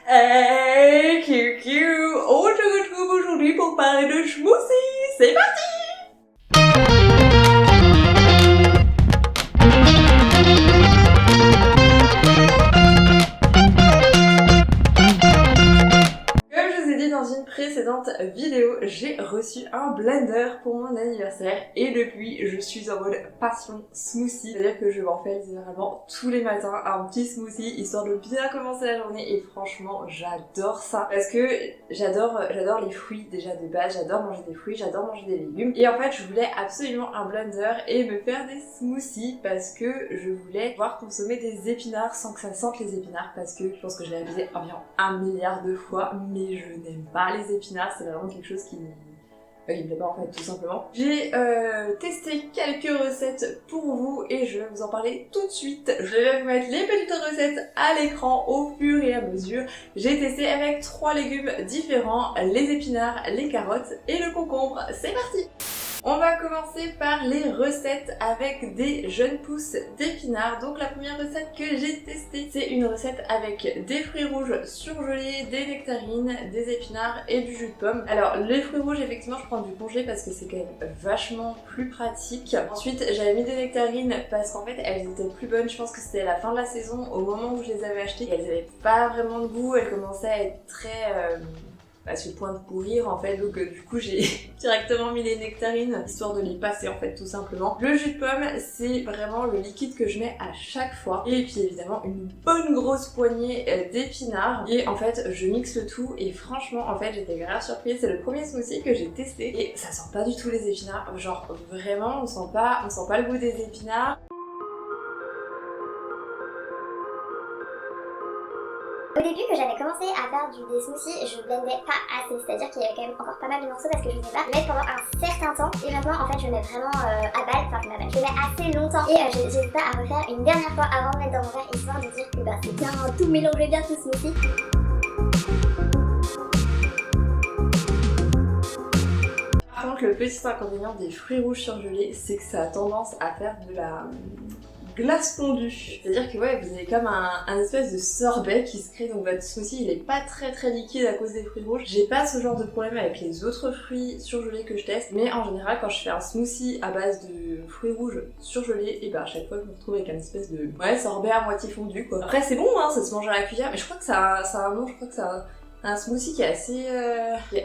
Hey, QQ! On se retrouve aujourd'hui pour parler de smoothie! C'est parti! Comme je vous ai dit dans une précédente vidéo, j'ai reçu un blender pour mon anniversaire et depuis je suis en mode passion smoothie, c'est-à-dire que je m'en fais littéralement tous les matins un petit smoothie histoire de bien commencer la journée et franchement j'adore ça parce que j'adore les fruits déjà de base, j'adore manger des fruits, j'adore manger des légumes et en fait je voulais absolument un blender et me faire des smoothies parce que je voulais pouvoir consommer des épinards sans que ça sente les épinards parce que je pense que je l'ai abusé environ 1 milliard de fois mais je n'aime pas les épinards, c'est vraiment quelque chose qui me plaît pas en fait tout simplement. J'ai testé quelques recettes pour vous et je vais vous en parler tout de suite. Je vais vous mettre les petites recettes à l'écran au fur et à mesure. J'ai testé avec 3 légumes différents, les épinards, les carottes et le concombre. C'est parti! On va commencer par les recettes avec des jeunes pousses d'épinards. Donc la première recette que j'ai testée, c'est une recette avec des fruits rouges surgelés, des nectarines, des épinards et du jus de pomme. Alors les fruits rouges, effectivement, je prends du congelé parce que c'est quand même vachement plus pratique. Ensuite, j'avais mis des nectarines parce qu'en fait, elles étaient plus bonnes. Je pense que c'était à la fin de la saison, au moment où je les avais achetées. Elles avaient pas vraiment de goût, elles commençaient à être très... sur le point de pourrir en fait, donc du coup j'ai directement mis les nectarines histoire de les passer en fait tout simplement. Le jus de pomme c'est vraiment le liquide que je mets à chaque fois et puis évidemment une bonne grosse poignée d'épinards et en fait je mixe le tout et franchement en fait j'étais grave surprise, c'est le premier smoothie que j'ai testé et ça sent pas du tout les épinards, genre vraiment on sent pas le goût des épinards. Au début que j'avais commencé à faire des smoothies, je blendais pas assez, c'est-à-dire qu'il y avait quand même encore pas mal de morceaux parce que je ne sais pas mettre pendant un certain temps et maintenant en fait je mets vraiment à balle, je mets assez longtemps et j'hésite pas à refaire une dernière fois avant de mettre dans mon verre histoire de dire que c'est bien tout mélangé bien tout smoothie. Par contre le petit inconvénient des fruits rouges surgelés c'est que ça a tendance à faire de la glace fondue. C'est-à-dire que ouais, vous avez comme un espèce de sorbet qui se crée, donc votre smoothie il est pas très liquide à cause des fruits rouges. J'ai pas ce genre de problème avec les autres fruits surgelés que je teste, mais en général quand je fais un smoothie à base de fruits rouges surgelés, et à chaque fois je me retrouve avec un espèce de sorbet à moitié fondu quoi. Après c'est bon hein, ça se mange à la cuillère, mais je crois que ça a un nom, je crois que ça a un smoothie qui est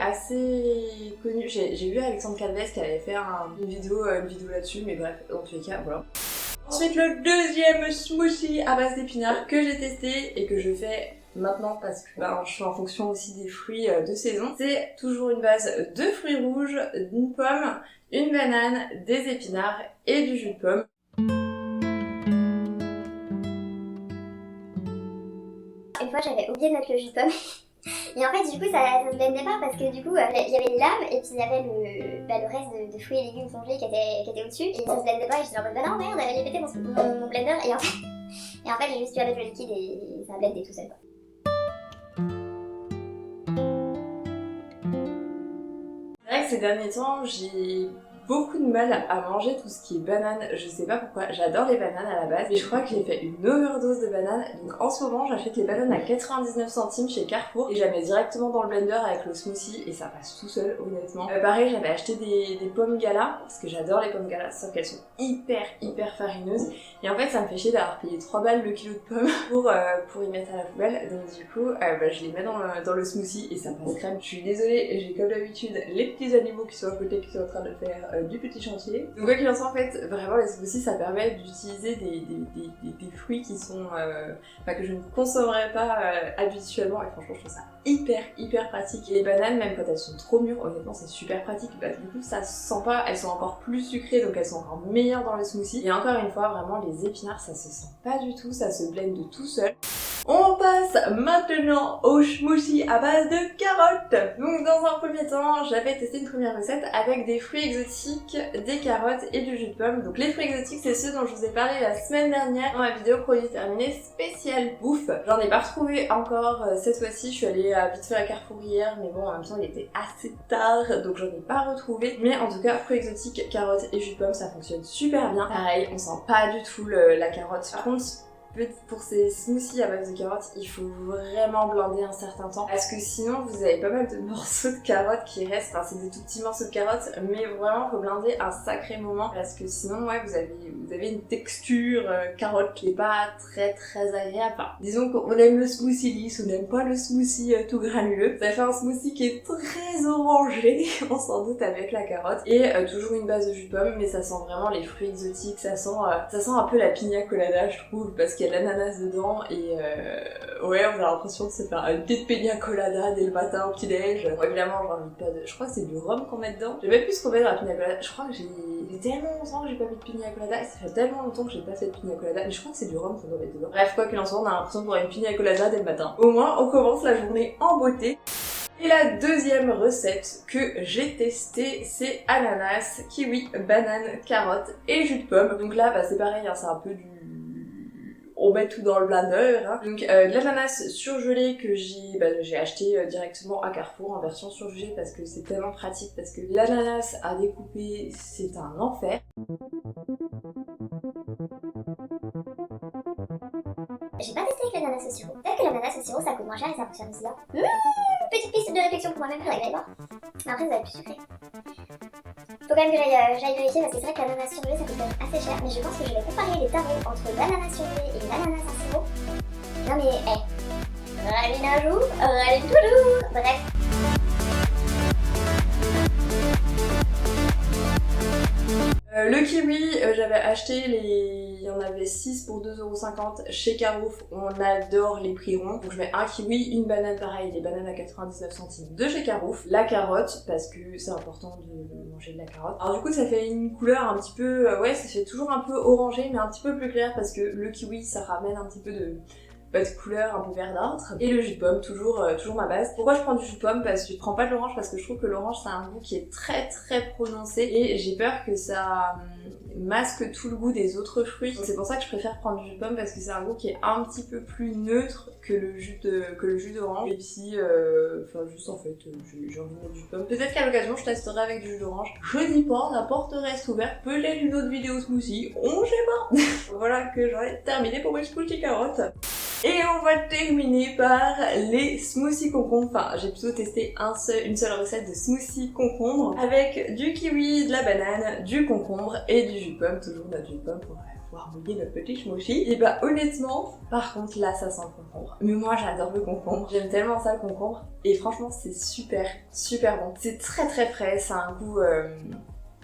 assez connu. J'ai vu Alexandre Calvez qui avait fait une vidéo là-dessus, mais bref, dans tous les cas, voilà. Ensuite, le deuxième smoothie à base d'épinards que j'ai testé et que je fais maintenant parce que je fais en fonction aussi des fruits de saison. C'est toujours une base de fruits rouges, d'une pomme, une banane, des épinards et du jus de pomme. Une fois j'avais oublié de mettre le jus de pomme. Et en fait du coup ça se blendait pas parce que du coup il y avait les lames et puis il y avait le reste de fruits et légumes congelés qui étaient au-dessus et ça se blendait pas et j'étais en mode non merde elle avait pété mon blender et en fait j'ai juste dû mettre le liquide et ça a blendé tout seul quoi. C'est vrai que ces derniers temps j'ai beaucoup de mal à manger tout ce qui est banane, je sais pas pourquoi, j'adore les bananes à la base, mais je crois que j'ai fait une overdose de bananes, donc en ce moment j'achète les bananes à 99 centimes chez Carrefour et je la mets directement dans le blender avec le smoothie et ça passe tout seul honnêtement. Pareil j'avais acheté des pommes gala, parce que j'adore les pommes gala, sauf qu'elles sont hyper farineuses et en fait ça me fait chier d'avoir payé 3 balles le kilo de pommes pour y mettre à la poubelle, donc du coup je les mets dans le smoothie et ça passe crème. Je suis désolée, j'ai comme d'habitude les petits animaux qui sont à côté qui sont en train de faire du petit chantier. Donc quoi qu'il en soit en fait, vraiment les smoothies ça permet d'utiliser des fruits qui sont que je ne consommerais pas habituellement et franchement je trouve ça hyper pratique. Et les bananes même quand elles sont trop mûres, honnêtement c'est super pratique, du coup ça se sent pas, elles sont encore plus sucrées donc elles sont encore meilleures dans le smoothie. Et encore une fois vraiment les épinards ça se sent pas du tout, ça se blende tout seul. On passe maintenant au smoothie à base de carottes. Donc dans un premier temps, j'avais testé une première recette avec des fruits exotiques, des carottes et du jus de pomme. Donc les fruits exotiques, c'est ceux dont je vous ai parlé la semaine dernière dans ma vidéo produit terminé spécial bouffe. J'en ai pas retrouvé encore cette fois-ci, je suis allée vite fait à Carrefour hier, mais bon en même temps il était assez tard, donc j'en ai pas retrouvé. Mais en tout cas, fruits exotiques, carottes et jus de pomme, ça fonctionne super bien. Pareil, on sent pas du tout la carotte. Par contre, pour ces smoothies à base de carottes, il faut vraiment blinder un certain temps parce que sinon vous avez pas mal de morceaux de carottes qui restent, enfin c'est des tout petits morceaux de carottes, mais vraiment faut blinder un sacré moment parce que sinon ouais vous avez une texture carotte qui est pas très agréable. Enfin, disons qu'on aime le smoothie lisse, on n'aime pas le smoothie tout granuleux. Ça fait un smoothie qui est très orangé, on s'en doute avec la carotte, et toujours une base de jus de pomme, mais ça sent vraiment les fruits exotiques, ça sent un peu la pina colada je trouve, parce qu'il y a de l'ananas dedans et ouais on a l'impression de se faire une petite pina colada dès le matin au petit déj. Bon, évidemment j'invite pas de... Je crois que c'est du rhum qu'on met dedans. Je sais même plus ce qu'on met dans la pina colada. Je crois que j'ai tellement longtemps que j'ai pas fait de pina colada et ça fait tellement longtemps que j'ai pas fait de pina colada, mais je crois que c'est du rhum qu'on doit mettre dedans. Bref, quoi qu'il en soit, on a l'impression de boire une pina colada dès le matin. Au moins on commence la journée en beauté. Et la deuxième recette que j'ai testée, c'est ananas, kiwi, banane, carotte et jus de pomme. Donc là, bah, c'est pareil, hein, c'est un peu du... On met tout dans le blender. Hein. Donc de l'ananas surgelé que j'ai acheté directement à Carrefour en version surgelée parce que c'est tellement pratique, parce que l'ananas à découper, c'est un enfer. J'ai pas testé avec l'ananas au sirop. Peut-être que l'ananas au sirop ça coûte moins cher et ça fonctionne aussi bien. Petite piste de réflexion pour moi-même, faudrait que j'aille voir. Mais après ça va être plus sucré. Faut quand même que j'aille vérifier parce que c'est vrai que l'ananas surgelé ça coûte quand même assez cher. Mais je pense que je vais comparer les tarifs entre l'ananas surgelé et l'ananas en sirop. Non mais raline un jour, raline toujours. Bref. Le kiwi, j'avais acheté il y en avait 6 pour 2,50€ chez Carouf, on adore les prix ronds. Donc je mets un kiwi, une banane pareil, les bananes à 99 centimes de chez Carouf, la carotte, parce que c'est important de manger de la carotte. Alors du coup ça fait une couleur un petit peu, ouais ça fait toujours un peu orangé mais un petit peu plus clair parce que le kiwi ça ramène un petit peu de couleur un peu verdâtre. Et le jus de pomme, toujours ma base. Pourquoi je prends du jus de pomme? Parce que je prends pas de l'orange parce que je trouve que l'orange ça a un goût qui est très prononcé et j'ai peur que ça masque tout le goût des autres fruits. Donc c'est pour ça que je préfère prendre du jus de pomme parce que c'est un goût qui est un petit peu plus neutre que le jus d'orange. Et puis, enfin juste en fait, j'ai envie de mettre du jus de pomme. Peut-être qu'à l'occasion je testerai avec du jus d'orange. Je dis pas, la porte reste ouverte. Peut-être une autre vidéo smoothie, on sait pas. Voilà que j'en ai terminé pour mes smoothies carottes. Et on va terminer par les smoothies concombres. Enfin, j'ai plutôt testé une seule recette de smoothie concombre avec du kiwi, de la banane, du concombre et du jus de pomme. Toujours notre jus de pomme pour pouvoir mouiller notre petit smoothie. Et bah honnêtement, par contre là ça sent le concombre. Mais moi j'adore le concombre. J'aime tellement ça le concombre. Et franchement c'est super bon. C'est très frais, ça a un goût...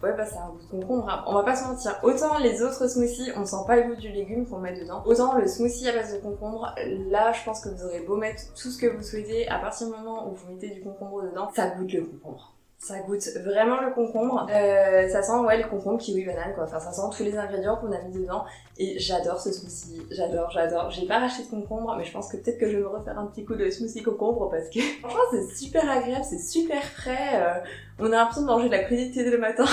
Ouais bah ça a un goût de concombre, hein. On va pas se mentir, autant les autres smoothies on sent pas le goût du légume qu'on met dedans, autant le smoothie à base de concombre, là je pense que vous aurez beau mettre tout ce que vous souhaitez, à partir du moment où vous mettez du concombre dedans, ça goûte le concombre. Ça goûte vraiment le concombre, ça sent ouais le concombre, kiwi, banane quoi, enfin ça sent tous les ingrédients qu'on a mis dedans et j'adore ce smoothie, j'adore. J'ai pas racheté de concombre mais je pense que peut-être que je vais me refaire un petit coup de smoothie concombre parce que franchement c'est super agréable, c'est super frais, on a l'impression de manger de la crudité dès le matin.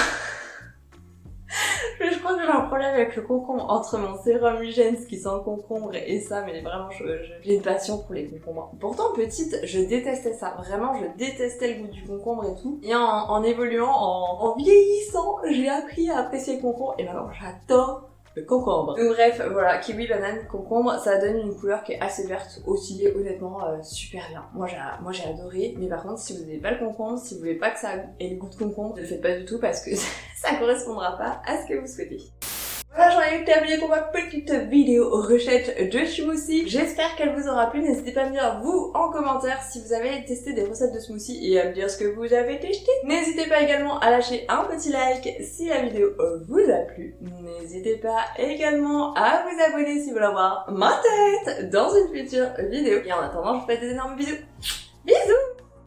Mais je crois que j'ai un problème avec le concombre, entre mon sérum Huygens qui sent le concombre et ça, mais vraiment j'ai une passion pour les concombres. Pourtant petite, je détestais ça, vraiment je détestais le goût du concombre et tout. Et en évoluant, en vieillissant, j'ai appris à apprécier le concombre et maintenant j'adore le concombre. Donc bref, voilà, kiwi, banane, concombre, ça donne une couleur qui est assez verte aussi et honnêtement super bien. Moi j'ai adoré, mais par contre si vous n'avez pas le concombre, si vous voulez pas que ça ait le goût de concombre, ne le faites pas du tout parce que ça correspondra pas à ce que vous souhaitez. Voilà, j'en ai terminé pour ma petite vidéo recette de smoothie. J'espère qu'elle vous aura plu. N'hésitez pas à me dire, vous, en commentaire, si vous avez testé des recettes de smoothie et à me dire ce que vous avez testé. N'hésitez pas également à lâcher un petit like si la vidéo vous a plu. N'hésitez pas également à vous abonner si vous voulez voir ma tête dans une future vidéo. Et en attendant, je vous fais des énormes bisous. Bisous!